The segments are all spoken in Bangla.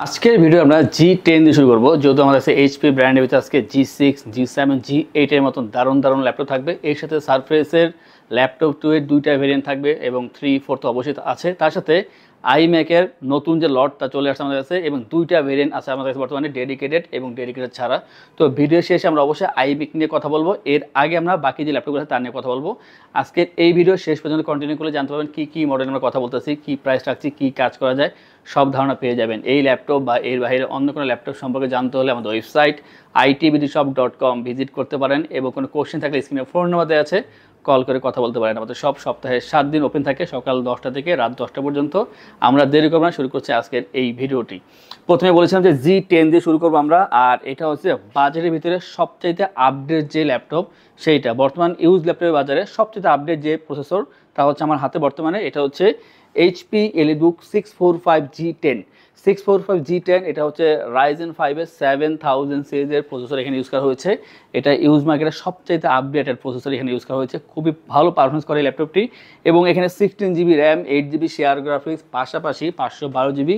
আজকের ভিডিও আমরা G10 দিয়ে শুরু করব। যেহেতু আমাদের কাছে এইচপি ব্র্যান্ডের ভিতরে আজকে G6, G7, G8 এর মতন দারুণ ল্যাপটপ থাকবে। এর সাথে সারফেসের ল্যাপটপ 2 এর দুইটা ভেরিয়েন্ট থাকবে এবং 3, 4 তো অবশ্যই আছে। তার সাথে আইম্যাকের নতুন যে লটটা চলে আসছে আমাদের কাছে এবং দুইটা ভেরিয়েন্ট আছে আমাদের কাছে বর্তমানে, ডেডিকেটেড এবং ডেডিকেটেড ছাড়া। তো ভিডিও শেষে আমরা অবশ্যই আইম্যাক নিয়ে কথা বলবো। এর আগে আমরা বাকি যে ল্যাপটপগুলো আছে তার নিয়ে কথা বলবো। আজকের এই ভিডিও শেষ পর্যন্ত কন্টিনিউ করলে জানতে পারবেন কী মডেল আমরা কথা বলতেছি, কী প্রাইস রাখছি, কী কাজ করা যায়, সব ধারণা পেয়ে যাবেন। এই ল্যাপটপ বা এর বাইরে অন্য কোনো ল্যাপটপ সম্পর্কে জানতে হলে আমাদের ওয়েবসাইট itbdshop.com ভিজিট করতে পারেন এবং কোনো কোশ্চেন থাকলে স্ক্রিনে ফোন নাম্বার দেওয়া আছে, কল করে কথা বলতে পারেন। আমাদের সব সপ্তাহে 7 দিন ওপেন থাকে, সকাল 10টা থেকে রাত 10টা পর্যন্ত। আমরা দেরি করব না, শুরু করছি আজকের এই ভিডিওটি। প্রথমে বলেছিলাম যে G10 দিয়ে শুরু করবো আমরা, আর এটা হচ্ছে বাজারের ভিতরে সবচাইতে আপডেট যে ল্যাপটপ, সেইটা বর্তমান ইউজ ল্যাপটপের বাজারে সবচেয়ে আপডেট যে প্রসেসর তা হচ্ছে আমার হাতে বর্তমানে। এটা হচ্ছে HP EliteBook 645G10। 645G10 এটা হচ্ছে Ryzen 5 এর 7000 সিরিজের প্রসেসর এখানে ইউজ করা হয়েছে। এটা ইউজ মার্কেটের সবচাইতে আপডেটেড প্রসেসর এখানে ইউজ করা হয়েছে। খুবই ভালো পারফরমেন্স করে এই ল্যাপটপটি এবং এখানে 16GB RAM, 8GB share graphics, পাশাপাশি 512GB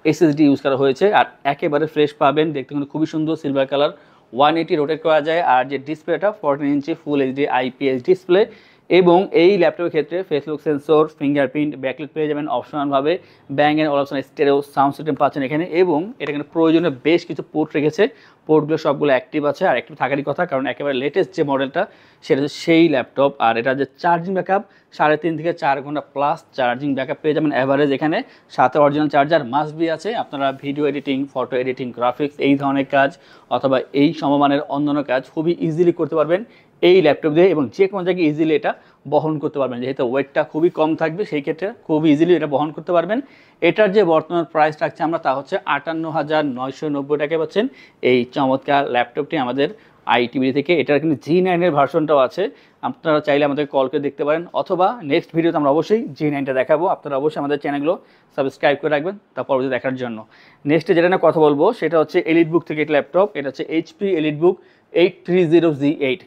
SSD ইউজ করা হয়েছে। আর একেবারে ফ্রেশ পাবেন, দেখতে কিন্তু খুবই সুন্দর সিলভার কালার, 180 রোটেট করা যায়। আর যে ডিসপ্লেটা 14 inch full HD IPS display এবং এই ল্যাপটপের ক্ষেত্রে face lock sensor, fingerprint, backlight পেয়ে যাবেন অপশনালভাবে। ব্যাং অ্যান্ড অলপশন স্টেরিও সাউন্ড সিস্টেম পাচ্ছেন এখানে এবং এটা কিন্তু প্রয়োজনীয় বেশ কিছু পোর্ট রেখেছে। পোর্টগুলো সবগুলো অ্যাক্টিভ আছে আর অ্যাক্টিভ থাকারই কথা, কারণ একেবারে লেটেস্ট যে মডেলটা সেটা হচ্ছে সেই ল্যাপটপ। আর এটা যে চার্জিং ব্যাকআপ 3.5 থেকে 4 ঘন্টা প্লাস চার্জিং ব্যাকআপ পেয়ে যাবেন অ্যাভারেজ এখানে। সাথে অরিজিনাল চার্জার মাস্ট বি আছে। আপনারা video editing, photo editing, graphics এই ধরনের কাজ অথবা এই সমমানের অন্যান্য কাজ খুবই ইজিলি করতে পারবেন এই ল্যাপটপ দিয়ে এবং যে কোনো জায়গায় ইজিলি এটা বহন করতে পারবেন। যেহেতু ওয়েটটা খুবই কম থাকবে সেই ক্ষেত্রে খুব ইজিলি এটা বহন করতে পারবেন। এটার যে বর্তমান প্রাইস রাখছে আমরা তা হচ্ছে 58,990 টাকায় পাচ্ছেন এই চমৎকার ল্যাপটপটি আমাদের আইটিবি থেকে। এটার কিন্তু G9 এর ভার্সনটাও আছে, আপনারা চাইলে আমাদের কল করে দেখতে পারেন অথবা নেক্সট ভিডিওতে আমরা অবশ্যই G9টা দেখাবো। আপনারা অবশ্যই আমাদের চ্যানেলগুলো সাবস্ক্রাইব করে রাখবেন তা পরবর্তী দেখার জন্য। নেক্সটে যেটা নিয়ে কথা বলবো সেটা হচ্ছে EliteBook থেকে একটা ল্যাপটপ। এটা হচ্ছে HP EliteBook 830Z8।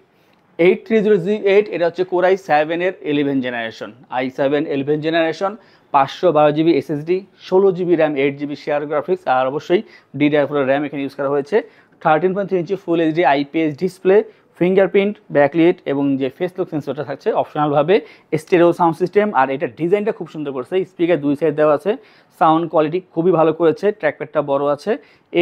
830Z8 এটা হচ্ছে Core i7 এর 11 generation, i7 11 generation, 512GB SSD, 16GB RAM, 8GB share graphics আর অবশ্যই DDR4 র্যাম এখানে ইউজ করা হয়েছে। 13.3 inch full HD IPS display, fingerprint, backlight এবং যে ফেস লক সেন্সরটা থাকছে অপশনালভাবে, স্টেরিও সাউন্ড সিস্টেম। আর এটা ডিজাইনটা খুব সুন্দর করছে, স্পিকার দুই সাইড দেওয়া আছে, সাউন্ড কোয়ালিটি খুবই ভালো করেছে, ট্র্যাকপ্যাডটা বড় আছে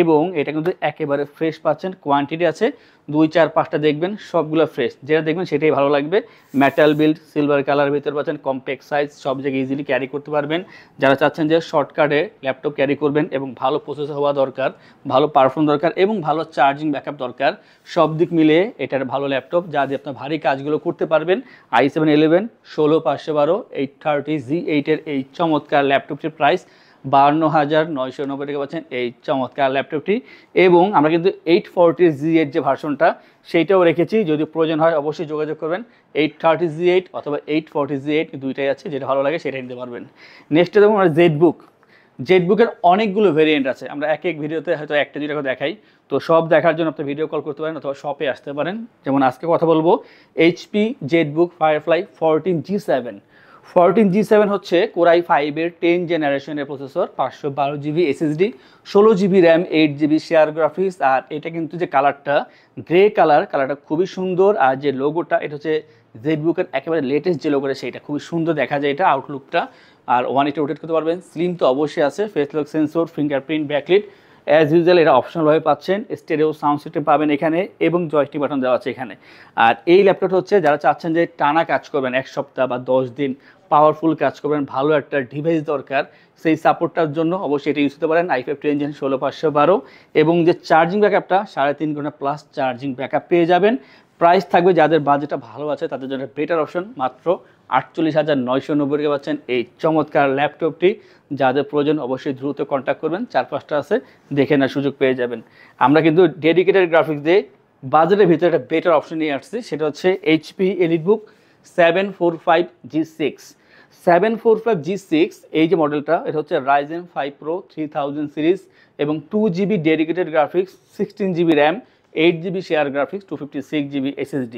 এবং এটা কিন্তু একেবারে ফ্রেশ পাচ্ছেন। কোয়ান্টিটি আছে 2, 4, 5টা দেখবেন, সবগুলো ফ্রেশ, যেটা দেখবেন সেটাই ভালো লাগবে। মেটাল বিল্ড, সিলভার কালার ভিতরে পাচ্ছেন, কম্প্যাক্ট সাইজ, সব জায়গায় ইজিলি ক্যারি করতে পারবেন। যারা চাচ্ছেন যে শর্টকাটে ল্যাপটপ ক্যারি করবেন এবং ভালো প্রসেসর হওয়া দরকার, ভালো পারফর্ম দরকার এবং ভালো চার্জিং ব্যাকআপ দরকার, সব দিক মিলিয়ে এটার ভালো ল্যাপটপ যা দিয়ে আপনার ভারী কাজগুলো করতে পারবেন। i7 11 16512 830Z8 এর এই চমৎকার ল্যাপটপটির প্রাইস 52,990 টাকা পাচ্ছেন এই চমৎকার ল্যাপটপটি। এবং আমরা কিন্তু 840Z8 যে ভার্সনটা সেইটাও রেখেছি, যদি প্রয়োজন হয় অবশ্যই যোগাযোগ করবেন। 830Z8 অথবা 840Z8 দুইটাই আছে, যেটা ভালো লাগে সেটা নিতে পারবেন। নেক্সটে দেখুন আমরা জেটবুকের অনেকগুলো ভেরিয়েন্ট আছে, আমরা এক ভিডিওতে হয়তো একটা দুইটা করে দেখাই। তো সব দেখার জন্য আপনি ভিডিও কল করতে পারেন অথবা শপে আসতে পারেন। যেমন আজকে কথা বলবো HP Jetbook Firefly 14G7। 14G7 হচ্ছে Core i5 এর 10 জেনারেশনের processor, 512GB SSD, 16GB RAM, 8GB share graphics. আর এটা কিন্তু যে কালারটা গ্রে কালারটা খুবই সুন্দর। আর যে লোগোটা এটা হচ্ছে জেটবুকের একেবারে লেটেস্ট যে লোগোটা সেইটা খুবই সুন্দর দেখা যায় এটা আউটলুকটা। আর 180 রোটেট করতে পারবেন, স্লিম তো অবশ্যই আছে, face lock sensor, fingerprint, backlight as usual এটা অপশনালভাবে পাচ্ছেন। স্টেরিও সাউন্ড সিস্টেম পাবেন এখানে এবং জয়স্টিক বাটন দেওয়া আছে এখানে। আর এই ল্যাপটপটা হচ্ছে যারা চাচ্ছেন যে টানা কাজ করবেন 1 সপ্তাহ বা 10 দিন, পাওয়ারফুল কাজ করবেন, ভালো একটা ডিভাইস দরকার, সেই সাপোর্টটার জন্য অবশ্যই এটা ইউজ করতে পারেন। i5 10 Gen 16512 এবং যে চার্জিং ব্যাকআপটা 3.5 ঘন্টা প্লাস চার্জিং ব্যাকআপ পেয়ে যাবেন। প্রাইস থাকবে যাদের বাজেটটা ভালো আছে তাদের জন্য বেটার অপশন, মাত্র 48,990 টাকা পাচ্ছেন এই চমৎকার ল্যাপটপটি। যাদের প্রয়োজন অবশ্যই দ্রুত কন্ট্যাক্ট করবেন, 4-5টা আছে, দেখে নেওয়ার সুযোগ পেয়ে যাবেন। আমরা কিন্তু ডেডিকেটেড গ্রাফিক্স দিয়ে বাজেটের ভিতরে একটা বেটার অপশন নিয়ে আসছি, সেটা হচ্ছে HP EliteBook 745G6। 745G6 এই যে মডেলটা, এটা হচ্ছে Ryzen 5 Pro 3000 সিরিজ এবং 2GB dedicated graphics, 16GB RAM, 8GB share graphics, 256GB SSD।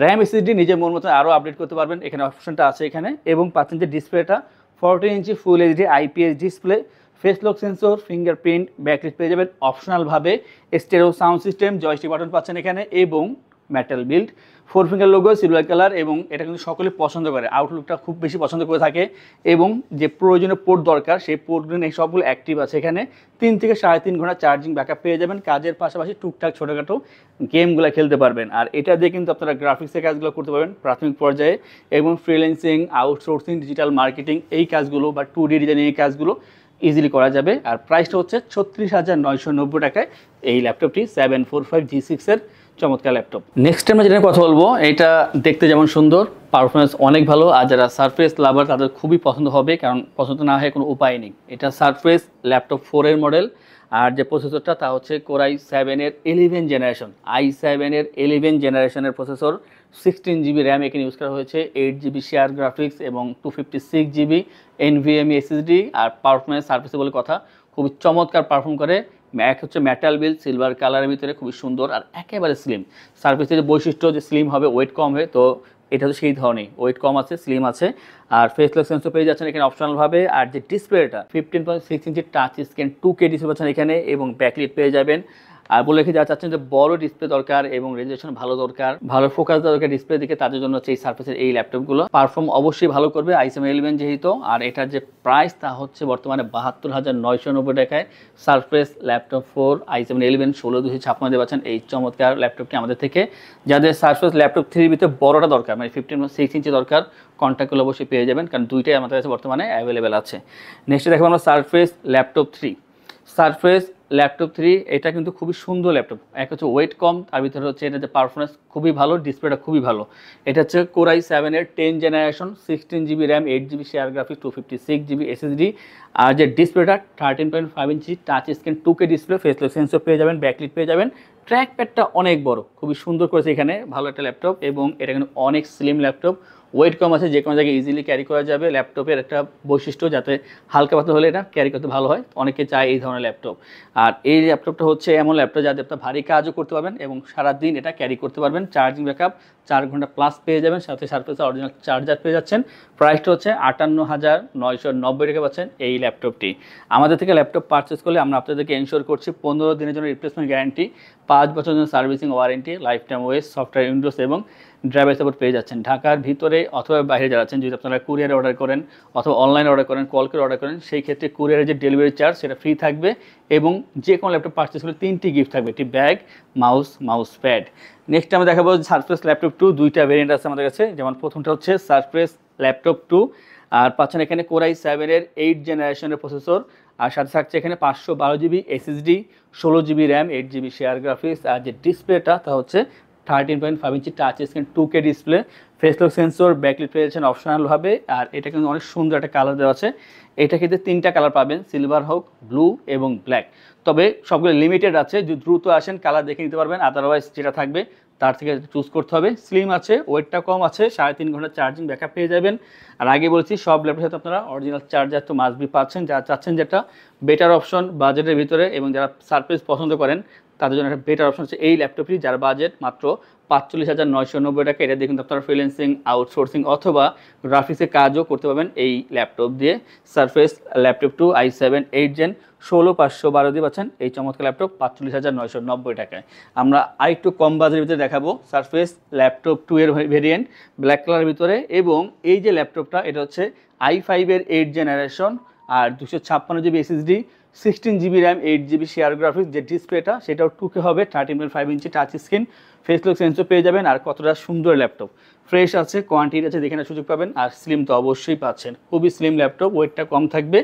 RAM SSD নিজের মন মতো আরও আপডেট করতে পারবেন, এখানে অপশনটা আছে এখানে। এবং পাচ্ছেন যে ডিসপ্লেটা 14 inch full HD IPS display, face lock sensor, fingerprint, backlit পেয়ে যাবেন অপশনালভাবে, stereo sound system, joystick button পাচ্ছেন এখানে এবং metal build, 4 finger logo, silver colour এবং এটা কিন্তু সকলে পছন্দ করে, আউটলুকটা খুব বেশি পছন্দ করে থাকে এবং যে প্রয়োজনীয় পোর্ট দরকার সেই পোর্টগুলো এই সবগুলো অ্যাক্টিভ আছে এখানে। 3 থেকে 3.5 ঘন্টা চার্জিং ব্যাকআপ পেয়ে যাবেন, কাজের পাশাপাশি টুকটাক ছোটোখাটো গেমগুলো খেলতে পারবেন। আর এটা দিয়ে কিন্তু আপনারা গ্রাফিক্সের কাজগুলো করতে পারবেন প্রাথমিক পর্যায়ে এবং ফ্রিল্যান্সিং, আউটসোর্সিং, ডিজিটাল মার্কেটিং এই কাজগুলো বা 2D ডিজাইনিং এই কাজগুলো ইজিলি করা যাবে। আর প্রাইসটা হচ্ছে 36,990 টাকায় এই ল্যাপটপটি 745G6 এর চমৎকার ল্যাপটপ। নেক্সট আমরা যেটা কথা বলবো, এটা দেখতে যেমন সুন্দর, পারফরমেন্স অনেক ভালো, আর যারা সারফেস লাভার তাদের খুবই পছন্দ হবে, কারণ পছন্দ না হয় কোনো উপায় নেই। এটা সারফেস ল্যাপটপ 4 এর মডেল, আর যে প্রসেসরটা তা হচ্ছে Core i7 এর 11 জেনারেশন, i7 এর 11 জেনারেশনের প্রসেসর, 16GB র্যাম এখানে ইউজ করা হয়েছে, 8GB শেয়ার গ্রাফিক্স এবং 256GB NVMe SSD। আর পারফরমেন্স সারফেসে বলে কথা, খুবই চমৎকার পারফর্ম করে। ম্যাক হচ্ছে মেটাল বিল, সিলভার কালারের ভিতরে খুবই সুন্দর আর একেবারে স্লিম। সারফেসের যে বৈশিষ্ট্য যে স্লিম হবে, ওয়েট কম হবে, তো এটা তো সেই ধরনের, ওয়েট কম আছে, স্লিম আছে। আর ফেস লক সেন্সর পেয়ে যাচ্ছেন এখানে অপশনালভাবে। আর যে ডিসপ্লেটা 15.6 ইঞ্চি টাচ স্ক্রিন 2K ডিসপ্লে পাচ্ছেন এখানে এবং ব্যাকলিট পেয়ে যাবেন। আর বলে রেখে যারা চাচ্ছেন যে বড় ডিসপ্লে দরকার এবং রেজুলেশন ভালো দরকার, ভালো ফোকাস দরকার ডিসপ্লে দিকে, তাদের জন্য হচ্ছে এই সারফেসের এই ল্যাপটপগুলো। পারফর্ম অবশ্যই ভালো করবে i7 11 যেহেতু। আর এটার যে প্রাইস তা হচ্ছে বর্তমানে 72,990 টাকায় সারফেস ল্যাপটপ 4 i7 11 16,256 দিয়ে পাচ্ছেন এই চমৎকার ল্যাপটপটি আমাদের থেকে। যাদের সারফেস ল্যাপটপ 3 ভিতরে বড়টা দরকার, মানে 15.6 ইঞ্চি দরকার, কন্ট্যাক্টগুলো অবশ্যই পেয়ে যাবেন, কারণ দুইটাই আমাদের কাছে বর্তমানে অ্যাভেলেবেল আছে। নেক্সট দেখবো আমরা সারফেস ল্যাপটপ 3। সারফেস ল্যাপটপ 3 এটা কিন্তু খুবই সুন্দর ল্যাপটপ। এক হচ্ছে ওয়েট কম, তার ভিতরে হচ্ছে এটা যে পারফরমেন্স খুবই ভালো, ডিসপ্লেটা খুবই ভালো। এটা হচ্ছে Core i7 এর 10 generation, 16GB RAM, 8GB share graphics, 256GB SSD। আর যে ডিসপ্লেটা 13.5 inch touch screen 2K display, face lock sensor পেয়ে যাবেন, ব্যাকলিট পেয়ে যাবেন, ট্র্যাক প্যাডটা অনেক বড়, খুবই সুন্দর করেছে এখানে, ভালো একটা ল্যাপটপ এবং এটা কিন্তু অনেক স্লিম ল্যাপটপ, ওয়েট কম আছে, যে কোনো জায়গায় ইজিলি ক্যারি করা যাবে। ল্যাপটপের একটা বৈশিষ্ট্য যাতে হালকা পাতলা হলে এটা ক্যারি করতে ভালো হয়, অনেকে চায় এই ধরনের ল্যাপটপ। আর এই ল্যাপটপটা হচ্ছে এমন ল্যাপটপ যাতে আপনার ভারী কাজও করতে পারবেন এবং সারাদিন এটা ক্যারি করতে পারবেন। চার্জিং ব্যাকআপ 4 ঘন্টা প্লাস পেয়ে যাবেন, সাথে সারফেসের অরিজিনাল চার্জার পেয়ে যাচ্ছেন। প্রাইসটা হচ্ছে 58,990 টাকা পাচ্ছেন এই ল্যাপটপটি। আমাদের থেকে ল্যাপটপ পারচেস করলে আমরা আপনাদেরকে এনশিওর করছি 15 দিনের জন্য রিপ্লেসমেন্ট গ্যারান্টি, 5 বছরের জন্য servicing warranty, life time OS, software Windows এবং ড্রাইভার সাপোর্ট পেয়ে যাচ্ছেন। ঢাকার ভিতরে অথবা বাইরে যারা আছেন, যদি আপনারা কুরিয়ারে অর্ডার করেন অথবা অনলাইনে অর্ডার করেন, কল করে অর্ডার করেন, সেই ক্ষেত্রে কুরিয়ারের যে ডেলিভারি চার্জ সেটা ফ্রি থাকবে এবং যে কোনো ল্যাপটপ পারচেস করলে 3টি গিফট থাকবে, একটি ব্যাগ, মাউস প্যাড। নেক্সট আমরা দেখাবো সারফেস ল্যাপটপ 2, দুইটা ভেরিয়েন্ট আছে আমাদের কাছে। যেমন প্রথমটা হচ্ছে সারফেস ল্যাপটপ 2, আর পাচ্ছেন এখানে Core i7 এর 8 জেনারেশনের প্রসেসর, আর সাথে থাকছে এখানে 512GB SSD, 16GB RAM, 8GB share graphics. আর যে ডিসপ্লেটা তা হচ্ছে 13.5 inch touch screen 2K display, face lock sensor, backlit পেয়েছেন অপশনালভাবে। আর এটা কিন্তু অনেক সুন্দর একটা কালার দেওয়া আছে। এটা কিন্তু 3টা কালার পাবেন, সিলভার হোক, ব্লু এবং ব্ল্যাক। তবে সবগুলো লিমিটেড আছে, যদি দ্রুত আসেন কালার দেখে নিতে পারবেন, আদারওয়াইজ যেটা থাকবে তার থেকে চুজ করতে হবে। স্লিম আছে, ওয়েটটা কম আছে, 3.5 ঘন্টা চার্জিং ব্যাকআপ পেয়ে যাবেন। আর আগে বলছি সব ল্যাপটপের সাথে আপনারা অরিজিনাল চার্জার তো মাস্ট বি পাচ্ছেন। যারা চাচ্ছেন যেটা বেটার অপশন বাজেটের ভিতরে এবং যারা সারফেস পছন্দ করেন তাদের জন্য একটা বেটার অপশন হচ্ছে এই ল্যাপটপটি, যার বাজেট মাত্র 45,990 টাকা। এটা দিয়ে কিন্তু আপনারা ফ্রিল্যান্সিং, আউটসোর্সিং অথবা গ্রাফিক্সের কাজও করতে পারবেন এই ল্যাপটপ দিয়ে। সারফেস ল্যাপটপ 2 i7 8 জেন 16,512 দিয়ে পাচ্ছেন এই চমৎকার ল্যাপটপ 45,990 টাকায়। আমরা আরেকটু কম বাজেটের ভিতরে দেখাবো সারফেস ল্যাপটপ 2 এর ভেরিয়েন্ট, ব্ল্যাক কালারের ভিতরে। এবং এই যে ল্যাপটপটা এটা হচ্ছে i5 এর 8 জেনারেশন, আর 256GB SSD, 16GB RAM, 8GB share graphics. যে ডিসপ্লেটা সেটাও 2K হবে, 13.5 inch touch screen, face lock sensor পেয়ে যাবেন। আর কতটা সুন্দর ল্যাপটপ, ফ্রেশ আছে, কোয়ান্টিটি আছে, দেখে না সুযোগ পাবেন। আর স্লিম তো অবশ্যই পাচ্ছেন, খুবই স্লিম ল্যাপটপ, ওয়েটটা কম থাকবে।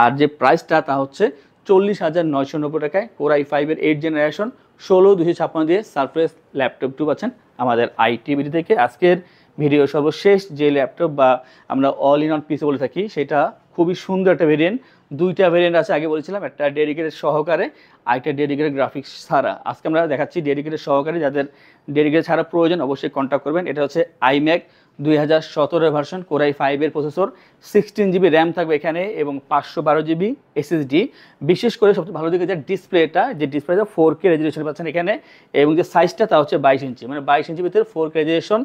আর যে প্রাইসটা তা হচ্ছে 40,990 টাকায় Core i5 এর 8 জেনারেশন 16,256 দিয়ে সারফেস ল্যাপটপ 2 পাচ্ছেন আমাদের আইটিভিটি থেকে। আজকের ভিডিও সর্বশেষ যে ল্যাপটপ বা আমরা অল ইন অন পিসি বলে থাকি, সেটা খুবই সুন্দর একটা ভেরিয়েন্ট। দুইটা ভেরিয়েন্ট আছে, আগে বলেছিলাম একটা ডেডিকেটেড সহকারে, আরেকটা ডেডিকেটেড গ্রাফিক্স ছাড়া। আজকে আমরা দেখাচ্ছি ডেডিকেটেড সহকারে। যাদের ডেডিকেটেড ছাড়া প্রয়োজন অবশ্যই কন্ট্যাক্ট করবেন। এটা হচ্ছে iMac 2017 ভার্সন, Core i5 এর প্রসেসর, 16GB র্যাম থাকবে এখানে এবং 512GB SSD। বিশেষ করে সবচেয়ে ভালো দিকে যে ডিসপ্লেটা, যে ডিসপ্লেটা 4K রেজুলেশন পাচ্ছেন এখানে, এবং যে সাইজটা তা হচ্ছে 22 ইঞ্চি, মানে 22 ইঞ্চির ভিতরে 4K রেজুলেশন।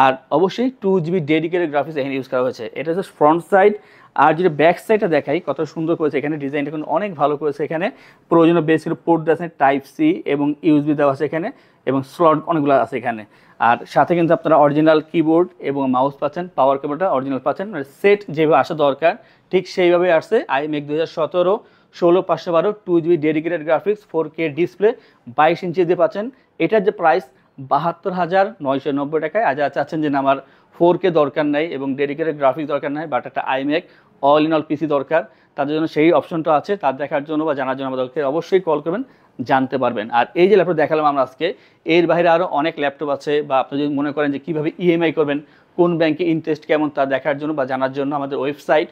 আর অবশ্যই 2GB ডেডিকেটেড গ্রাফিক্স এখানে ইউজ করা হয়েছে। এটা হচ্ছে ফ্রন্ট সাইড, আর যদি ব্যাক সাইডটা দেখাই কত সুন্দর করেছে, এখানে ডিজাইনটা কিন্তু অনেক ভালো করেছে। এখানে প্রয়োজনীয় বেশ কিছু পোর্ট আছে, টাইপ সি এবং ইউএসবি দেওয়া আছে এখানে, এবং স্লট অনেকগুলো আছে এখানে। আর সাথে কিন্তু আপনারা অরিজিনাল কিবোর্ড এবং মাউস পাচ্ছেন, পাওয়ার কেবলটা অরিজিনাল পাচ্ছেন, মানে সেট যেভাবে আসা দরকার ঠিক সেইভাবে আসছে। iMac 2017 16512 2GB dedicated graphics 4K display 22 ইঞ্চি দিয়ে পাচ্ছেন। এটার যে প্রাইস 72,990 টাকায়। আর যারা চাচ্ছেন যে না আমার 4K দরকার নাই এবং ডেডিকেটেড গ্রাফিক্স দরকার নাই, বাট একটা iMac অল ইন অল পিসি দরকার, তাদের জন্য সেই অপশনটা আছে। তার দেখার জন্য বা জানার জন্য আমাদেরকে অবশ্যই কল করবেন, জানতে পারবেন। আর এই যে ল্যাপটপ দেখালাম আমরা আজকে, এর বাইরে আরও অনেক ল্যাপটপ আছে, বা আপনি যদি মনে করেন যে কীভাবে ইএমআই করবেন, কোন ব্যাংকে ইন্টারেস্ট কেমন তা দেখার জন্য বা জানার জন্য আমাদের ওয়েবসাইট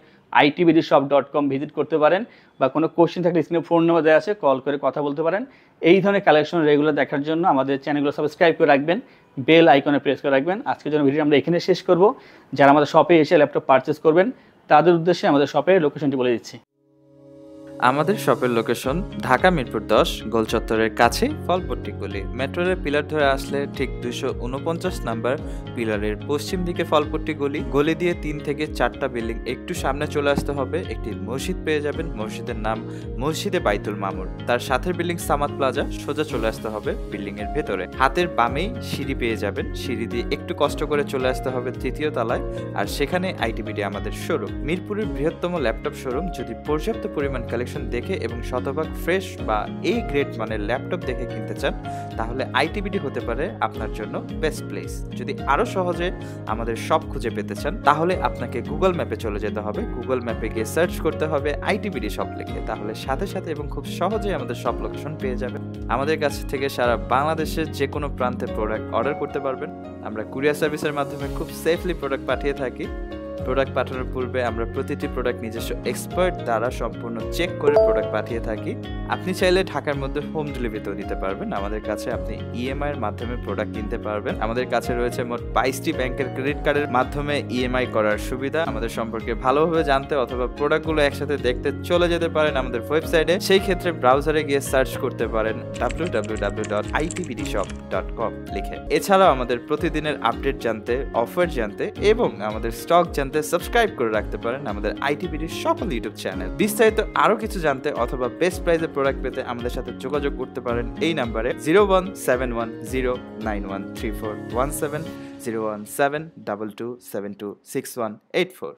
itbdshop.com ভিজিট করতে পারেন, বা কোনো কোশ্চেন থাকলে স্ক্রিনে ফোন নাম্বার দেওয়া আছে, কল করে কথা বলতে পারেন। এই ধরনের কালেকশন রেগুলার দেখার জন্য আমাদের চ্যানেলগুলো সাবস্ক্রাইব করে রাখবেন, বেল আইকনে প্রেস করে রাখবেন। আজকের জন্য ভিডিও আমরা এখানে শেষ করব। যারা আমাদের শপে এসে ল্যাপটপ পারচেস করবেন তাদের উদ্দেশ্যে আমাদের শপের লোকেশনটি বলে দিচ্ছি। আমাদের শপের লোকেশন ঢাকা মিরপুর 10 গোল চত্বরের কাছে ফলপট্টি গলি। মেট্রো রেল পিলার ধরে আসলে ঠিক 249 নাম্বার পিলারের পশ্চিম দিকে ফলপট্টি গলি। গলি দিয়ে 3 থেকে 4টা বিল্ডিং একটু সামনে চলে আসতে হবে, একটি মসজিদ পেয়ে যাবেন। মসজিদের নাম মসজিদে বাইতুল মামুর। তার সাথের বিল্ডিং সামাদ প্লাজা, সোজা চলে আসতে হবে বিল্ডিং এর ভেতরে। হাতের বামেই সিঁড়ি পেয়ে যাবেন, সিঁড়ি দিয়ে একটু কষ্ট করে চলে আসতে হবে 3য় তলায়, আর সেখানে আইটিবিডি আমাদের শোরুম। মিরপুরের বৃহত্তম ল্যাপটপ শোরুম। যদি পর্যাপ্ত পরিমাণ কালেকশন দেখে এবং শতভাগ ফ্রেশ বা এই গ্রেড মানের ল্যাপটপ দেখে কিনতে চান, তাহলে আইটিবিডি হতে পারে আপনার জন্য বেস্ট প্লেস। যদি আরো সহজে আমাদের শপ খুঁজে পেতে চান, তাহলে আপনাকে গুগল ম্যাপে চলে যেতে হবে। গুগল ম্যাপে গিয়ে সার্চ করতে হবে আইটিবিডি শপ লিখে, তাহলে সাথে সাথে এবং খুব সহজেই আমাদের শপ লোকেশন পেয়ে যাবেন। আমাদের কাছ থেকে সারা বাংলাদেশের যে কোনো প্রান্তে প্রোডাক্ট অর্ডার করতে পারবেন। আমরা কুরিয়ার সার্ভিসের মাধ্যমে খুব সেফলি প্রোডাক্ট পাঠিয়ে থাকি। প্রোডাক্ট পাঠানোর পূর্বে আমরা প্রতিটি প্রোডাক্ট নিজস্ব এক্সপার্ট দ্বারা সম্পূর্ণ চেক করে প্রোডাক্ট পাঠিয়ে থাকি। আপনি চাইলে ঢাকার মধ্যে হোম ডেলিভারিতেও দিতে পারবেন। আমাদের কাছে আপনি ইএমআই এর মাধ্যমে প্রোডাক্ট কিনতে পারবেন। আমাদের কাছে রয়েছে মোট 22টি ব্যাংকের ক্রেডিট কার্ডের মাধ্যমে ইএমআই করার সুবিধা। আমাদের সম্পর্কে ভালোভাবে জানতে অথবা প্রোডাক্টগুলো একসাথে দেখতে চলে যেতে পারেন আমাদের ওয়েবসাইটে। সেই ক্ষেত্রে ব্রাউজারে গিয়ে সার্চ করতে পারেন www.itbdshop.com লিখে। এছাড়াও আমাদের প্রতিদিনের আপডেট জানতে, অফার জানতে এবং আমাদের স্টক জানতে সাবস্ক্রাইব করে রাখতে পারেন আমাদের আইটিবিডির সকল ইউটিউব চ্যানেল। বিস্তারিত আরো কিছু জানতে অথবা বেস্ট প্রাইসে প্রোডাক্ট পেতে আমাদের সাথে যোগাযোগ করতে পারেন এই নাম্বারে 01710913417 01722726184।